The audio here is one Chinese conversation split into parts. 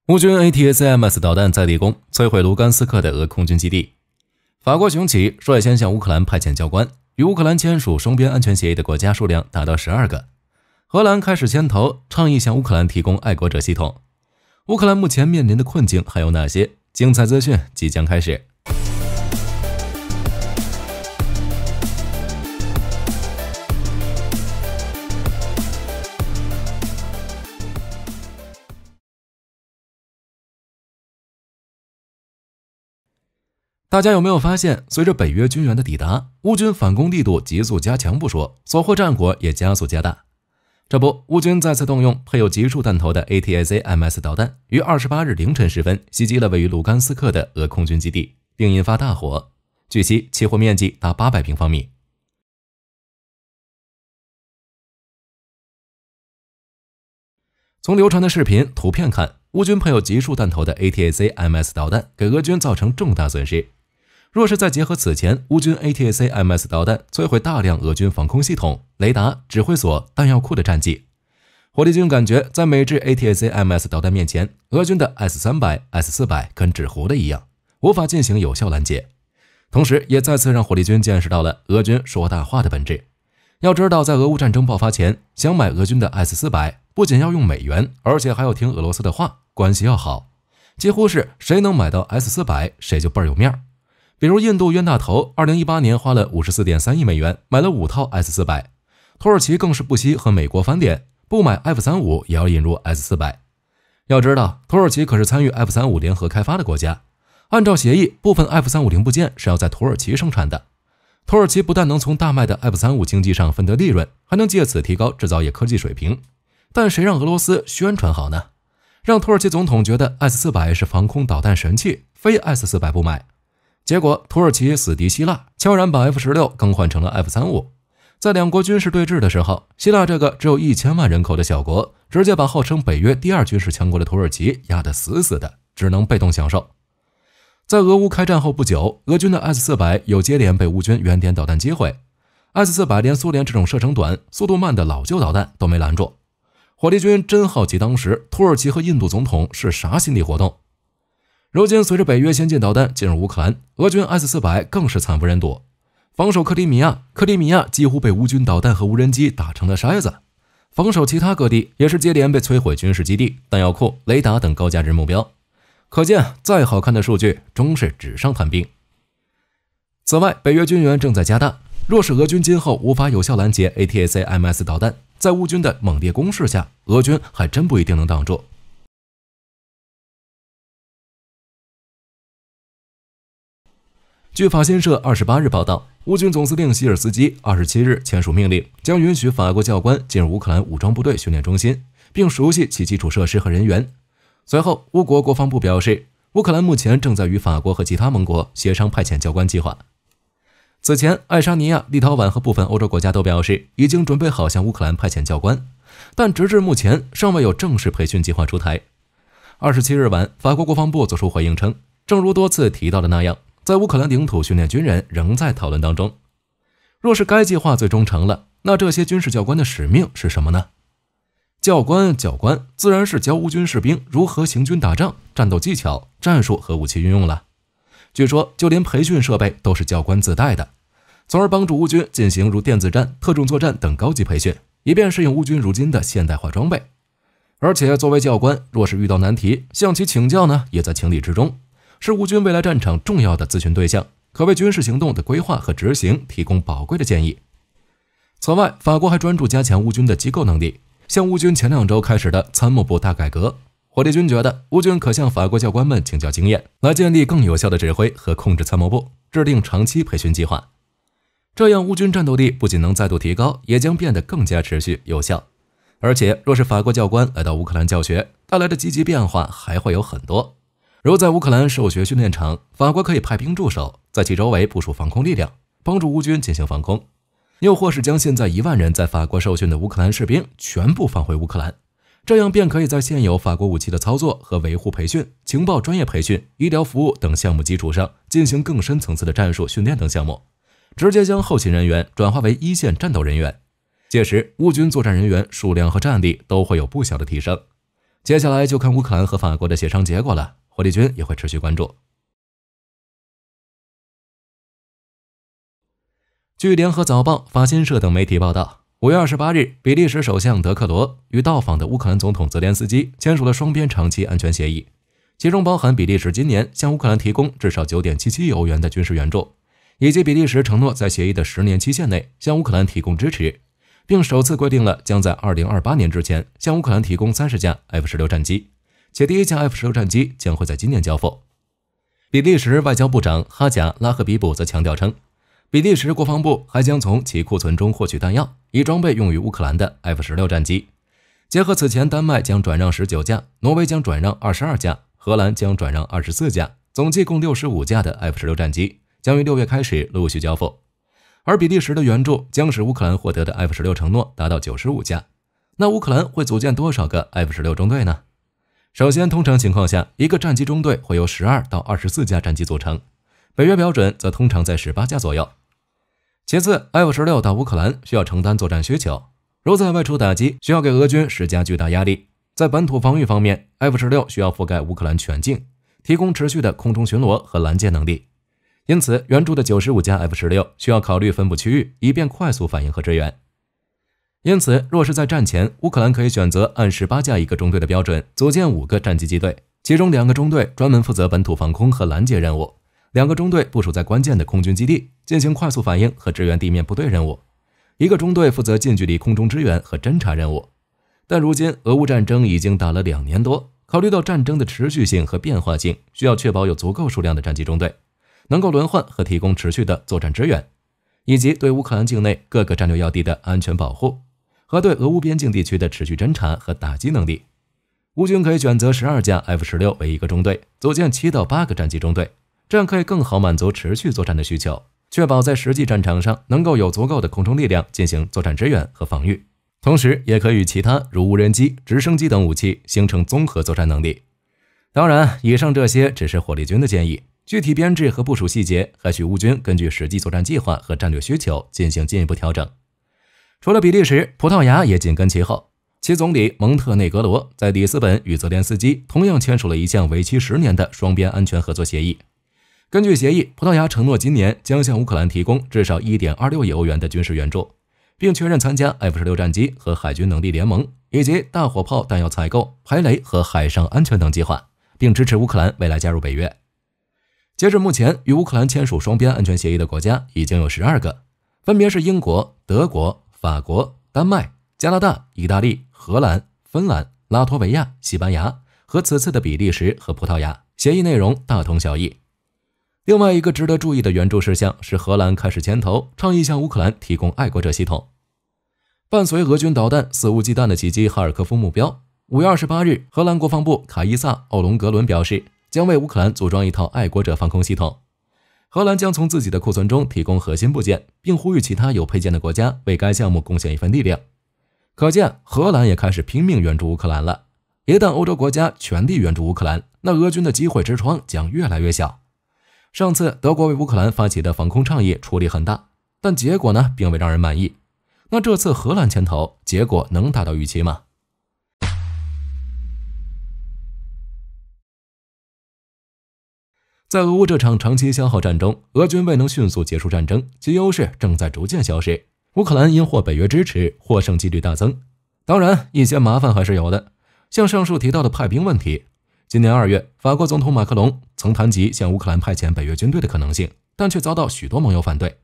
乌军 ATACMS 导弹再立功，摧毁卢甘斯克的俄空军基地。法国雄起率先向乌克兰派遣教官，与乌克兰签署双边安全协议的国家数量达到12个。荷兰开始牵头，倡议向乌克兰提供爱国者系统。乌克兰目前面临的困境还有哪些？精彩资讯即将开始。大家有没有发现，随着北约军援的抵达，乌军反攻力度急速加强不说，所获战果也加速加大。这不，乌军再次动用配有集束弹头的 ATACMS 导弹，于28日凌晨时分袭击了位于卢甘斯克的俄空军基地，并引发大火。据悉，起火面积达800平方米。从流传的视频、图片看，乌军配有集束弹头的 ATACMS 导弹给俄军造成重大损失。若是再结合此前乌军 ATACMS 导弹摧毁大量俄军防空系统、雷达、指挥所、弹药库的战绩，火力军感觉在美制 ATACMS 导弹面前，俄军的 S300、S400 跟纸糊的一样，无法进行有效拦截。同时也再次让火力军见识到了俄军说大话的本质。要知道，在俄乌战争爆发前，想买俄军的 S400，不仅要用美元，而且还要听俄罗斯的话，关系要好。几乎是谁能买到 S400，谁就倍儿有面儿。比如印度冤大头2018年花了54.3亿美元买了5套 S400， 土耳其更是不惜和美国翻脸，不买 F35 也要引入 S400。要知道，土耳其可是参与 F35 联合开发的国家，按照协议，部分 F35 零部件是要在土耳其生产的。土耳其不但能从大卖的 F35 经济上分得利润，还能借此提高制造业科技水平。但谁让俄罗斯宣传好呢？让土耳其总统觉得 S400 是防空导弹神器，非 S400 不买。结果土耳其死敌希腊，悄然把 F16 更换成了 F35。在两国军事对峙的时候，希腊这个只有1000万人口的小国，直接把号称北约第2军事强国的土耳其压得死死的，只能被动享受。在俄乌开战后不久，俄军的 S400 有接连被乌军原点导弹击毁。S400 连苏联这种射程短、速度慢的老旧导弹都没拦住。火力军真好奇当时土耳其和印度总统是啥心理活动。如今随着北约先进导弹进入乌克兰，俄军 S400 更是惨不忍睹。防守克里米亚几乎被乌军导弹和无人机打成了筛子。防守其他各地也是接连被摧毁军事基地、弹药库、雷达等高价值目标。可见再好看的数据终是纸上谈兵。此外，北约军援正在加大，若是俄军今后无法有效拦截 ATACMS 导弹，在乌军的猛烈攻势下，俄军还真不一定能挡住。据法新社28日报道，乌军总司令希尔斯基27日签署命令，将允许法国教官进入乌克兰武装部队训练中心，并熟悉其基础设施和人员。随后，乌国国防部表示，乌克兰目前正在与法国和其他盟国协商派遣教官计划。此前，爱沙尼亚、立陶宛和部分欧洲国家都表示已经准备好向乌克兰派遣教官，但直至目前尚未有正式培训计划出台。27日晚，法国国防部作出回应称，正如多次提到的那样，在乌克兰领土训练军人仍在讨论当中。若是该计划最终成了，那这些军事教官的使命是什么呢？教官自然是教乌军士兵如何行军打仗、战斗技巧、战术和武器运用了。据说就连培训设备都是教官自带的，从而帮助乌军进行如电子战、特种作战等高级培训，以便适应乌军如今的现代化装备。而且作为教官，若是遇到难题，向其请教呢，也在情理之中，是乌军未来战场重要的咨询对象，可为军事行动的规划和执行提供宝贵的建议。此外，法国还专注加强乌军的机构能力，像乌军前2周开始的参谋部大改革，火力军觉得乌军可向法国教官们请教经验，来建立更有效的指挥和控制参谋部，制定长期培训计划。这样乌军战斗力不仅能再度提高，也将变得更加持续有效。而且若是法国教官来到乌克兰教学，带来的积极变化还会有很多。如在乌克兰授学训练场，法国可以派兵驻守，在其周围部署防空力量，帮助乌军进行防空。又或是将现在1万人在法国受训的乌克兰士兵全部放回乌克兰，这样便可以在现有法国武器的操作和维护培训、情报专业培训、医疗服务等项目基础上，进行更深层次的战术训练等项目，直接将后勤人员转化为一线战斗人员。届时，乌军作战人员数量和战力都会有不小的提升。接下来就看乌克兰和法国的协商结果了，火力军也会持续关注。据联合早报、法新社等媒体报道，5月28日，比利时首相德克罗与到访的乌克兰总统泽连斯基签署了双边长期安全协议，其中包含比利时今年向乌克兰提供至少 9.77 亿欧元的军事援助，以及比利时承诺在协议的10年期限内向乌克兰提供支持，并首次规定了将在2028年之前向乌克兰提供30架 F-16 战机，且第一架 F-16 战机将会在今年交付。比利时外交部长哈贾拉赫比卜则强调称，比利时国防部还将从其库存中获取弹药，以装备用于乌克兰的 F-16 战机。结合此前丹麦将转让19架，挪威将转让22架，荷兰将转让24架，总计共65架的 F-16 战机将于6月开始陆续交付。而比利时的援助将使乌克兰获得的 F-16 承诺达到95架。那乌克兰会组建多少个 F-16 中队呢？首先，通常情况下，一个战机中队会由12到24架战机组成，北约标准则通常在18架左右。其次 ，F-16 到乌克兰需要承担作战需求，如在外出打击，需要给俄军施加巨大压力。在本土防御方面 ，F-16 需要覆盖乌克兰全境，提供持续的空中巡逻和拦截能力。因此，援助的95架 F-16 需要考虑分布区域，以便快速反应和支援。因此，若是在战前，乌克兰可以选择按18架一个中队的标准，组建5个战机机队，其中2个中队专门负责本土防空和拦截任务，2个中队部署在关键的空军基地，进行快速反应和支援地面部队任务，1个中队负责近距离空中支援和侦察任务。但如今，俄乌战争已经打了2年多，考虑到战争的持续性和变化性，需要确保有足够数量的战机中队，能够轮换和提供持续的作战支援，以及对乌克兰境内各个战略要地的安全保护，和对俄乌边境地区的持续侦察和打击能力。乌军可以选择12架 F-16 为1个中队，组建7到8个战机中队，这样可以更好满足持续作战的需求，确保在实际战场上能够有足够的空中力量进行作战支援和防御，同时也可以与其他如无人机、直升机等武器形成综合作战能力。当然，以上这些只是火力军的建议，具体编制和部署细节还需乌军根据实际作战计划和战略需求进行进一步调整。除了比利时，葡萄牙也紧跟其后，其总理蒙特内格罗在里斯本与泽连斯基同样签署了一项为期10年的双边安全合作协议。根据协议，葡萄牙承诺今年将向乌克兰提供至少 1.26 亿欧元的军事援助，并确认参加 F-16 战机和海军能力联盟，以及大火炮弹药采购、排雷和海上安全等计划，并支持乌克兰未来加入北约。截至目前，与乌克兰签署双边安全协议的国家已经有12个，分别是英国、德国、法国、丹麦、加拿大、意大利、荷兰、芬兰、拉脱维亚、西班牙和此次的比利时和葡萄牙。协议内容大同小异。另外一个值得注意的援助事项是荷兰开始牵头倡议向乌克兰提供爱国者系统。伴随俄军导弹肆无忌惮地袭击哈尔科夫目标，5月28日，荷兰国防部卡伊萨·奥隆格伦表示，将为乌克兰组装一套爱国者防空系统。荷兰将从自己的库存中提供核心部件，并呼吁其他有配件的国家为该项目贡献一份力量。可见，荷兰也开始拼命援助乌克兰了。一旦欧洲国家全力援助乌克兰，那俄军的机会之窗将越来越小。上次德国为乌克兰发起的防空倡议出力很大，但结果呢，并未让人满意。那这次荷兰牵头，结果能达到预期吗？在俄乌这场长期消耗战中，俄军未能迅速结束战争，其优势正在逐渐消失。乌克兰因获北约支持，获胜几率大增。当然，一些麻烦还是有的，像上述提到的派兵问题。今年2月，法国总统马克龙曾谈及向乌克兰派遣北约军队的可能性，但却遭到许多盟友反对。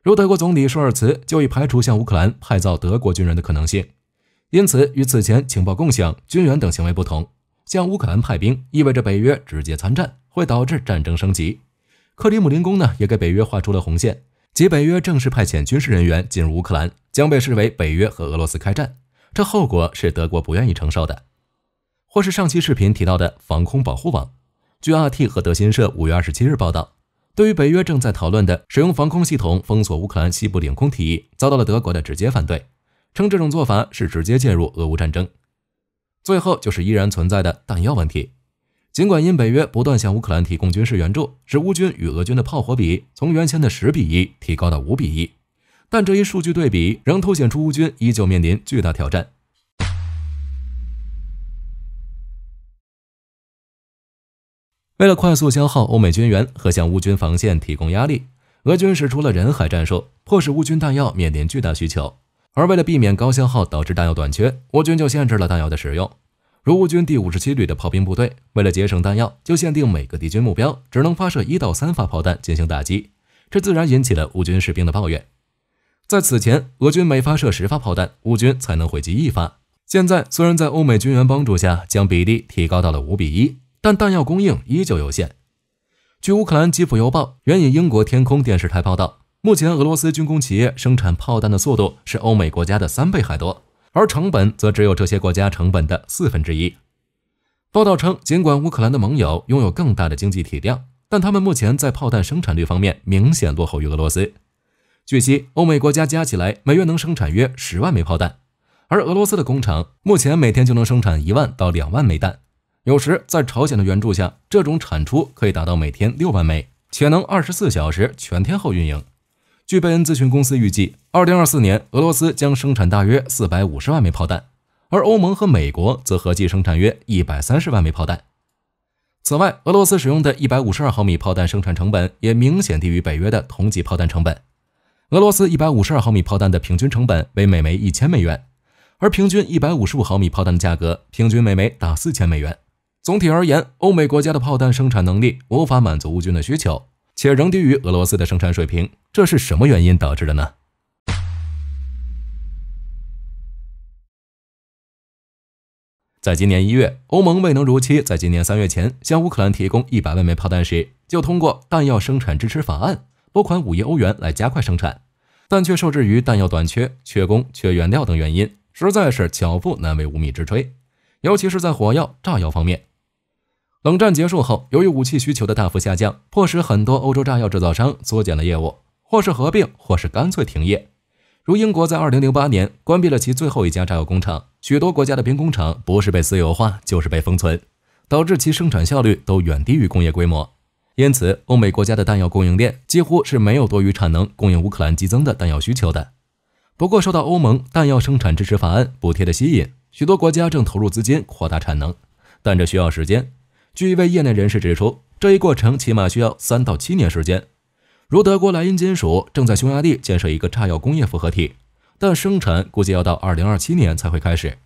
如德国总理舒尔茨就已排除向乌克兰派造德国军人的可能性。因此，与此前情报共享、军援等行为不同，向乌克兰派兵意味着北约直接参战，会导致战争升级。克里姆林宫呢，也给北约画出了红线，即北约正式派遣军事人员进入乌克兰，将被视为北约和俄罗斯开战，这后果是德国不愿意承受的。或是上期视频提到的防空保护网，据 RT 和德新社5月27日报道，对于北约正在讨论的使用防空系统封锁乌克兰西部领空提议，遭到了德国的直接反对，称这种做法是直接介入俄乌战争。最后就是依然存在的弹药问题。尽管因北约不断向乌克兰提供军事援助，使乌军与俄军的炮火比从原先的10:1提高到5:1，但这一数据对比仍凸显出乌军依旧面临巨大挑战。为了快速消耗欧美军援和向乌军防线提供压力，俄军使出了人海战术，迫使乌军弹药面临巨大需求。而为了避免高消耗导致弹药短缺，乌军就限制了弹药的使用。如乌军第57旅的炮兵部队，为了节省弹药，就限定每个敌军目标只能发射1到3发炮弹进行打击，这自然引起了乌军士兵的抱怨。在此前，俄军每发射10发炮弹，乌军才能回击1发。现在虽然在欧美军援帮助下将比例提高到了5比1，但弹药供应依旧有限。据乌克兰基辅邮报援引英国天空电视台报道，目前俄罗斯军工企业生产炮弹的速度是欧美国家的3倍还多，而成本则只有这些国家成本的1/4。报道称，尽管乌克兰的盟友拥有更大的经济体量，但他们目前在炮弹生产率方面明显落后于俄罗斯。据悉，欧美国家加起来每月能生产约10万枚炮弹，而俄罗斯的工厂目前每天就能生产1万到2万枚弹。有时在朝鲜的援助下，这种产出可以达到每天6万枚，且能24小时全天候运营。据贝恩咨询公司预计，2024年俄罗斯将生产大约450万枚炮弹，而欧盟和美国则合计生产约130万枚炮弹。此外，俄罗斯使用的152毫米炮弹生产成本也明显低于北约的同级炮弹成本。俄罗斯152毫米炮弹的平均成本为每枚1000美元，而平均155毫米炮弹的价格平均每枚达4000美元。总体而言，欧美国家的炮弹生产能力无法满足乌军的需求，且仍低于俄罗斯的生产水平，这是什么原因导致的呢？在今年1月，欧盟未能如期在今年3月前向乌克兰提供100万枚炮弹时，就通过弹药生产支持法案，拨款5亿欧元来加快生产，但却受制于弹药短缺、缺工、缺原料等原因，实在是巧妇难为无米之炊，尤其是在火药、炸药方面。冷战结束后，由于武器需求的大幅下降，迫使很多欧洲炸药制造商缩减了业务，或是合并，或是干脆停业。如英国在2008年关闭了其最后一家炸药工厂，许多国家的兵工厂不是被私有化，就是被封存，导致其生产效率都远低于工业规模。因此，欧美国家的弹药供应链几乎是没有多余产能供应乌克兰激增的弹药需求的。不过，受到欧盟弹药生产支持法案补贴的吸引，许多国家正投入资金扩大产能，但这需要时间。据一位业内人士指出，这一过程起码需要3到7年时间。如德国莱茵金属正在匈牙利建设一个炸药工业复合体，但生产估计要到2027年才会开始。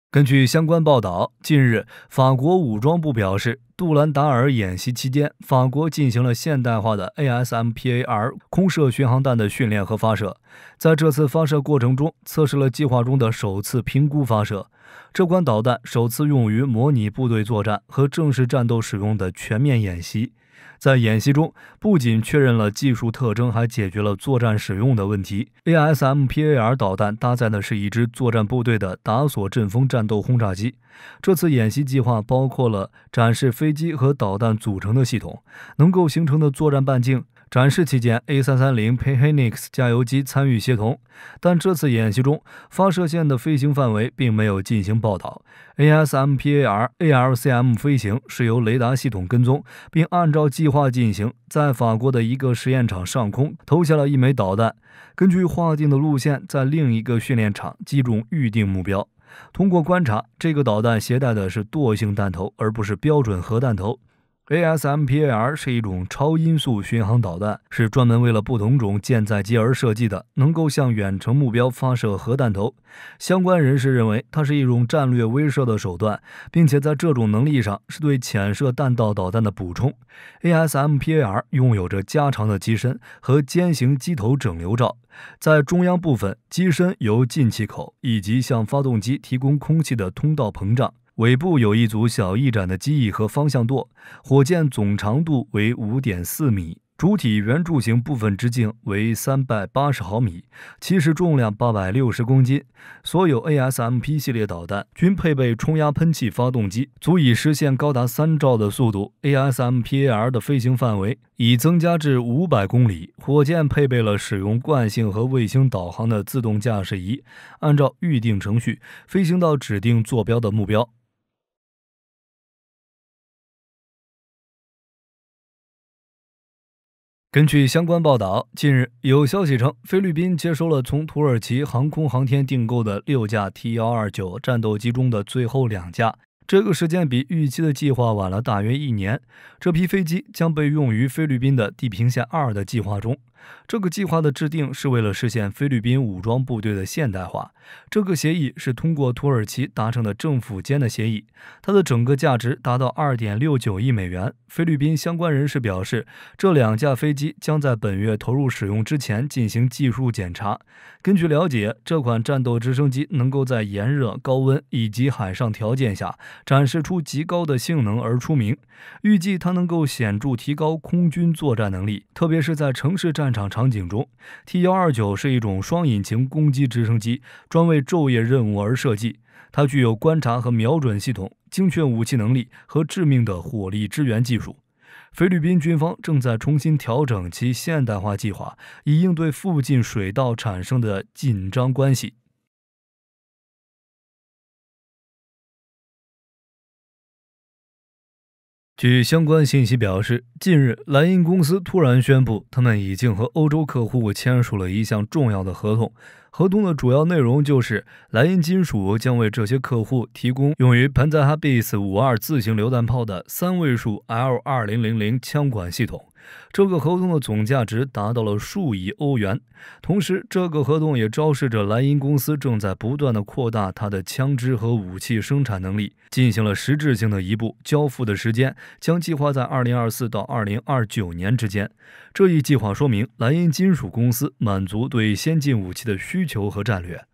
根据相关报道，近日法国武装部表示，杜兰达尔演习期间，法国进行了现代化的 ASMPAR 空射巡航弹的训练和发射。在这次发射过程中，测试了计划中的首次评估发射。这款导弹首次用于模拟部队作战和正式战斗使用的全面演习。在演习中，不仅确认了技术特征，还解决了作战使用的问题。ASMPAR 导弹搭载的是一支作战部队的达索阵风战斗轰炸机。这次演习计划包括了展示飞机和导弹组成的系统，能够形成的作战半径。展示期间 A330 PHENIX 加油机参与协同，但这次演习中发射线的飞行范围并没有进行报道。ASMPAR ALCM 飞行是由雷达系统跟踪，并按照计划进行，在法国的一个实验场上空投下了1枚导弹，根据划定的路线在另一个训练场击中预定目标。通过观察，这个导弹携带的是惰性弹头，而不是标准核弹头。ASMPAR 是一种超音速巡航导弹，是专门为了不同种舰载机而设计的，能够向远程目标发射核弹头。相关人士认为，它是一种战略威慑的手段，并且在这种能力上是对潜射弹道导弹的补充。ASMPAR 拥有着加长的机身和尖形机头整流罩，在中央部分，机身由进气口以及向发动机提供空气的通道膨胀。尾部有一组小翼展的机翼和方向舵，火箭总长度为 5.4 米，主体圆柱形部分直径为380毫米，其实重量860公斤。所有 ASMP 系列导弹均配备冲压喷气发动机，足以实现高达3兆的速度。ASMPAR 的飞行范围已增加至500公里。火箭配备了使用惯性和卫星导航的自动驾驶仪，按照预定程序飞行到指定坐标的目标。根据相关报道，近日有消息称，菲律宾接收了从土耳其航空航天订购的6架 T-129战斗机中的最后2架。这个时间比预期的计划晚了大约1年。这批飞机将被用于菲律宾的地平线2的计划中。这个计划的制定是为了实现菲律宾武装部队的现代化。这个协议是通过土耳其达成的政府间的协议，它的整个价值达到2.69亿美元。菲律宾相关人士表示，这2架飞机将在本月投入使用之前进行技术检查。根据了解，这款战斗直升机能够在炎热、高温以及海上条件下展示出极高的性能而出名。预计它能够显著提高空军作战能力，特别是在城市战场场景中。T-129是一种双引擎攻击直升机，专为昼夜任务而设计。它具有观察和瞄准系统、精确武器能力和致命的火力支援技术。菲律宾军方正在重新调整其现代化计划，以应对附近水道产生的紧张关系。据相关信息表示，近日莱茵公司突然宣布，他们已经和欧洲客户签署了一项重要的合同。合同的主要内容就是莱茵金属将为这些客户提供用于潘扎哈 BAS-52自行榴弹炮的3位数 L2000 枪管系统。这个合同的总价值达到了数亿欧元。同时，这个合同也昭示着莱茵公司正在不断地扩大它的枪支和武器生产能力，进行了实质性的一步。交付的时间将计划在2024到2029年之间。这一计划说明莱茵金属公司满足对先进武器的需求和战略。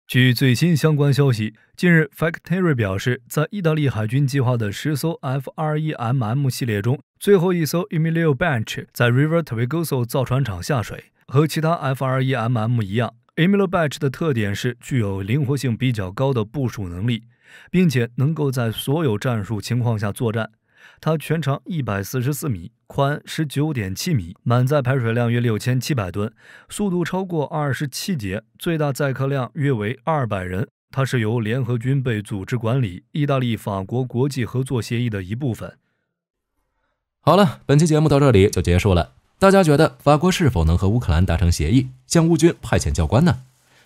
据最新相关消息，近日 Factory 表示，在意大利海军计划的10艘 F-21MM 系列中，最后一艘 Emilio Banch 在 River Tavegoso 造船厂下水。和其他 F-21MM 一样， Emilio Banch 的特点是具有灵活性比较高的部署能力，并且能够在所有战术情况下作战。它全长144米，宽19.7米，满载排水量约6700吨，速度超过27节，最大载客量约为200人。它是由联合军备组织管理、意大利法国国际合作协议的一部分。好了，本期节目到这里就结束了。大家觉得法国是否能和乌克兰达成协议，向乌军派遣教官呢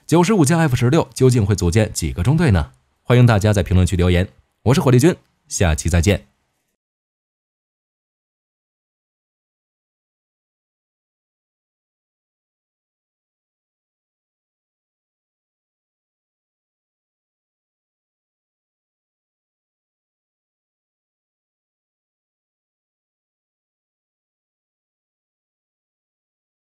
？95架 F-16究竟会组建几个中队呢？欢迎大家在评论区留言。我是火力军，下期再见。